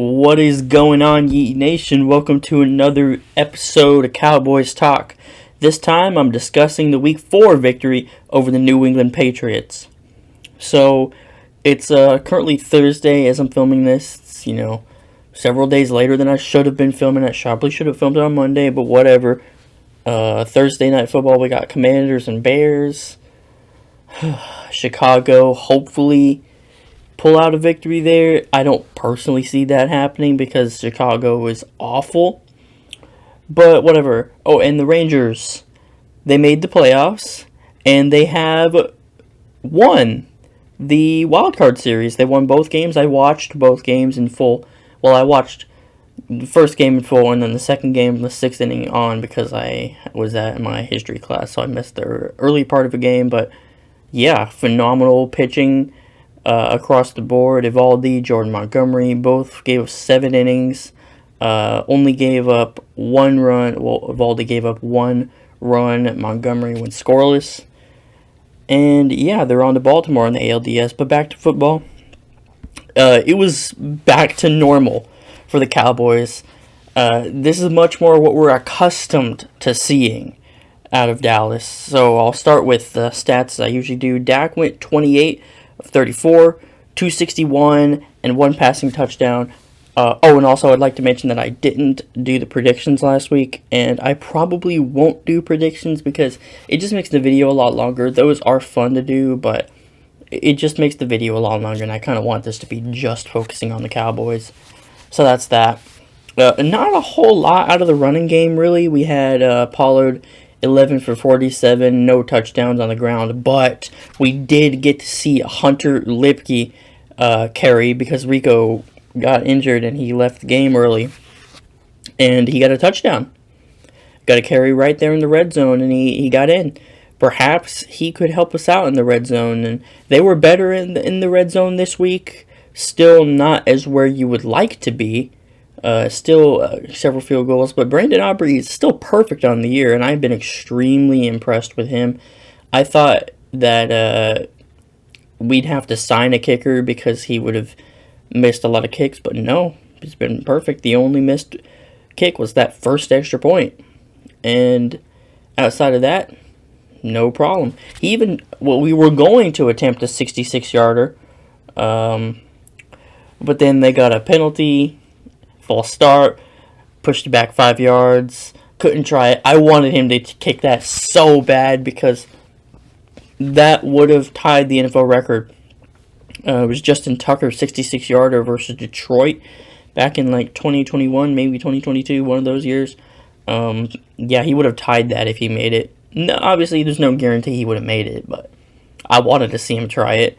What is going on, Yeet Nation? Welcome to another episode of Cowboys Talk. This time I'm discussing the Week 4 victory over the New England Patriots. So, it's currently Thursday as I'm filming this. It's, several days later than I should have been filming it. Probably should have filmed it on Monday, but whatever. Thursday Night Football, we got Commanders and Bears. Chicago, hopefully pull out a victory there. I don't personally see that happening because Chicago is awful. But whatever. Oh, and the Rangers, they made the playoffs, and they have won the wild card series. They won both games. I watched both games in full. Well, I watched the first game in full, and then the second game, the sixth inning on, because I was at my history class, so I missed the early part of the game. But yeah, phenomenal pitching across the board. Evaldi, Jordan Montgomery, both gave 7 innings. Only gave up 1 run. Well, Evaldi gave up 1 run. Montgomery went scoreless. And yeah, they're on to Baltimore in the ALDS. But back to football. It was back to normal for the Cowboys. This is much more what we're accustomed to seeing out of Dallas. So I'll start with the stats I usually do. Dak went 28 of 34, 261, and 1 passing touchdown. And also I'd like to mention that I didn't do the predictions last week, and I probably won't do predictions because it just makes the video a lot longer. Those are fun to do, but it just makes the video a lot longer, and I kind of want this to be just focusing on the Cowboys. So that's that. Not a whole lot out of the running game, really. We had Pollard 11 for 47, no touchdowns on the ground, but we did get to see Hunter Lipke carry because Rico got injured and he left the game early, and he got a touchdown. Got a carry right there in the red zone, and he got in. Perhaps he could help us out in the red zone, and they were better in the red zone this week. Still not as where you would like to be. Still several field goals, but Brandon Aubrey is still perfect on the year, and I've been extremely impressed with him. I thought that we'd have to sign a kicker because he would have missed a lot of kicks, but no, he's been perfect. The only missed kick was that first extra point, and outside of that, no problem. We were going to attempt a 66-yarder, but then they got a penalty. False start, pushed it back 5 yards, couldn't try it. I wanted him to kick that so bad because that would have tied the NFL record. It was Justin Tucker, 66-yarder versus Detroit back in like 2021, maybe 2022, one of those years. Yeah, he would have tied that if he made it. No, obviously, there's no guarantee he would have made it, but I wanted to see him try it.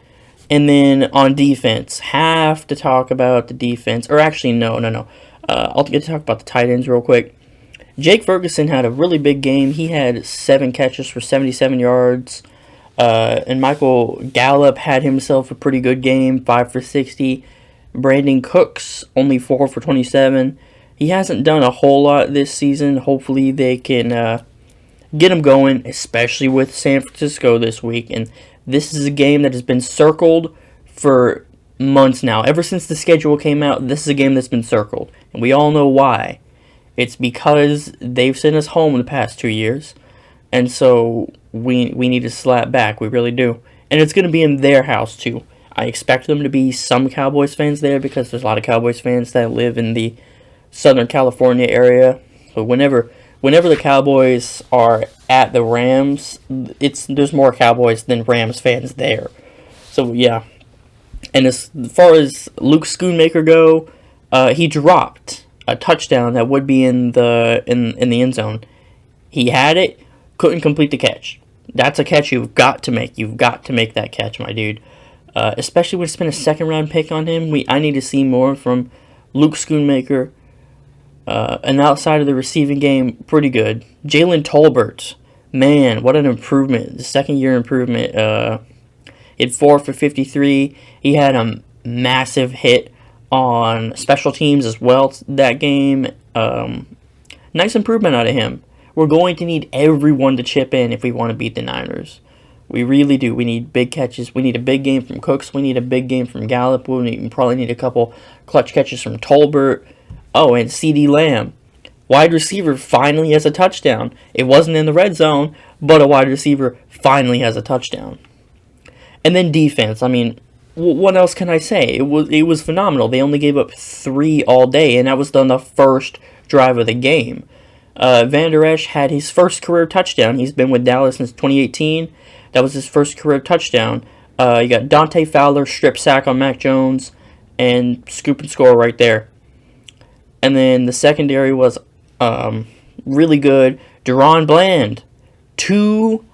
And then on defense, have to talk about the defense. Or actually, no. I'll get to talk about the tight ends real quick. Jake Ferguson had a really big game. He had 7 catches for 77 yards. And Michael Gallup had himself a pretty good game, 5 for 60. Brandon Cooks, only 4 for 27. He hasn't done a whole lot this season. Hopefully they can get him going, especially with San Francisco this week. And this is a game that has been circled for months now. Ever since the schedule came out, this is a game that's been circled. And we all know why. It's because they've sent us home in the past 2 years. And so we need to slap back. We really do. And it's going to be in their house, too. I expect them to be some Cowboys fans there because there's a lot of Cowboys fans that live in the Southern California area. So whenever the Cowboys are at the Rams, there's more Cowboys than Rams fans there. So yeah. And as far as Luke Schoonmaker go, he dropped a touchdown that would be in the end zone. He had it, couldn't complete the catch. That's a catch you've got to make. You've got to make that catch, my dude. Especially when it's been a second-round pick on him. I need to see more from Luke Schoonmaker. And outside of the receiving game, pretty good. Jalen Tolbert, man, what an improvement. The second-year improvement. He had 4 for 53. He had a massive hit on special teams as well that game. Nice improvement out of him. We're going to need everyone to chip in if we want to beat the Niners. We really do. We need big catches. We need a big game from Cooks. We need a big game from Gallup. We probably need a couple clutch catches from Tolbert. Oh, and CeeDee Lamb. Wide receiver finally has a touchdown. It wasn't in the red zone, but a wide receiver finally has a touchdown. And then defense. I mean, what else can I say? It was phenomenal. They only gave up 3 all day, and that was on the first drive of the game. Van Der Esch had his first career touchdown. He's been with Dallas since 2018. That was his first career touchdown. You got Dante Fowler, strip sack on Mac Jones, and scoop and score right there. And then the secondary was really good. Deron Bland, 2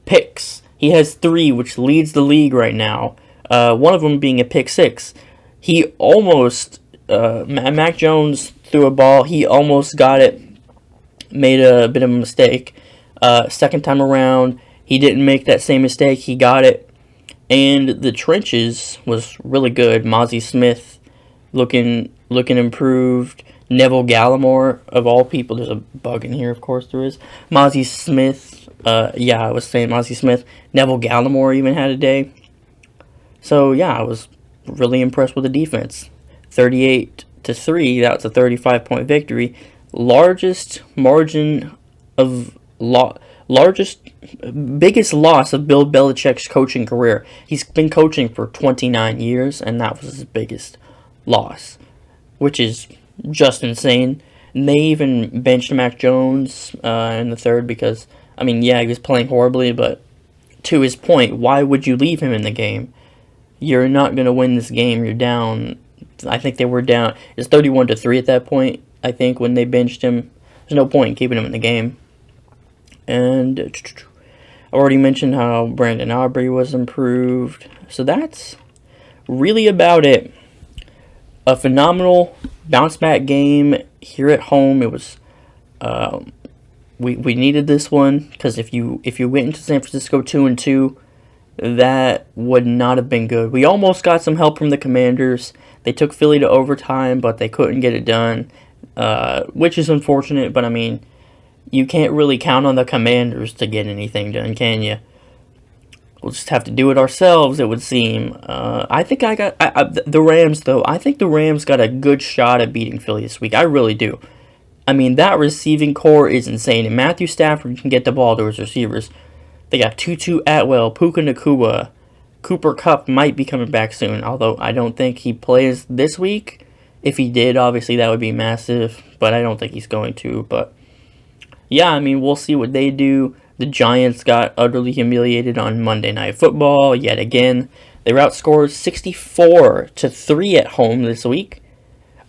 picks. He has 3, which leads the league right now. One of them being a pick 6. He almost, Mac Jones threw a ball. He almost got it. Made a bit of a mistake. Second time around, he didn't make that same mistake. He got it. And the trenches was really good. Mozzie Smith looking improved. Neville Gallimore, of all people. There's a bug in here, of course there is. Mozzie Smith. I was saying Mozzie Smith. Neville Gallimore even had a day. So, yeah, I was really impressed with the defense. 38-3. That's a 35-point victory. Largest margin of biggest loss of Bill Belichick's coaching career. He's been coaching for 29 years, and that was his biggest loss, which is just insane. And they even benched Mac Jones in the third because, I mean, yeah, he was playing horribly, but to his point, why would you leave him in the game? You're not going to win this game. You're down. I think they were down. It's 31-3 at that point. I think when they benched him, there's no point in keeping him in the game. And I already mentioned how Brandon Aubrey was improved. So that's really about it. A phenomenal bounce back game here at home. It was we needed this one because if you went into San Francisco 2-2, that would not have been good. We almost got some help from the Commanders. They took Philly to overtime, but they couldn't get it done. Which is unfortunate, but I mean, you can't really count on the Commanders to get anything done, can you? We'll just have to do it ourselves, it would seem. I think the Rams, though. I think the Rams got a good shot at beating Philly this week. I really do. I mean, that receiving core is insane, and Matthew Stafford can get the ball to his receivers. They got Tutu Atwell, Puka Nacua. Cooper Kupp might be coming back soon, although I don't think he plays this week. If he did, obviously that would be massive, but I don't think he's going to. But yeah, I mean, we'll see what they do. The Giants got utterly humiliated on Monday Night Football yet again. They were outscored 64-3 at home this week.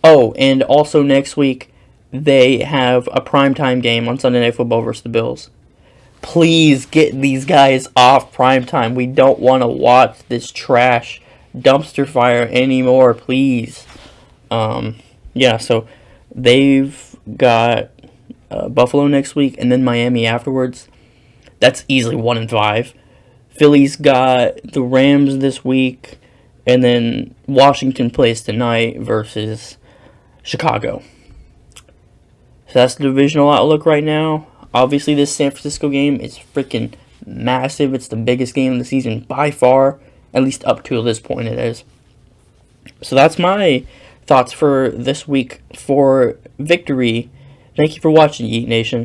Oh, and also next week they have a primetime game on Sunday Night Football versus the Bills. Please get these guys off primetime. We don't want to watch this trash dumpster fire anymore, please. So they've got Buffalo next week and then Miami afterwards. That's easily 1-5. Philly's got the Rams this week, and then Washington plays tonight versus Chicago. So that's the divisional outlook right now. Obviously, this San Francisco game is freaking massive. It's the biggest game of the season by far, at least up to this point it is. So that's my thoughts for this week for victory. Thank you for watching, Yeet Nation.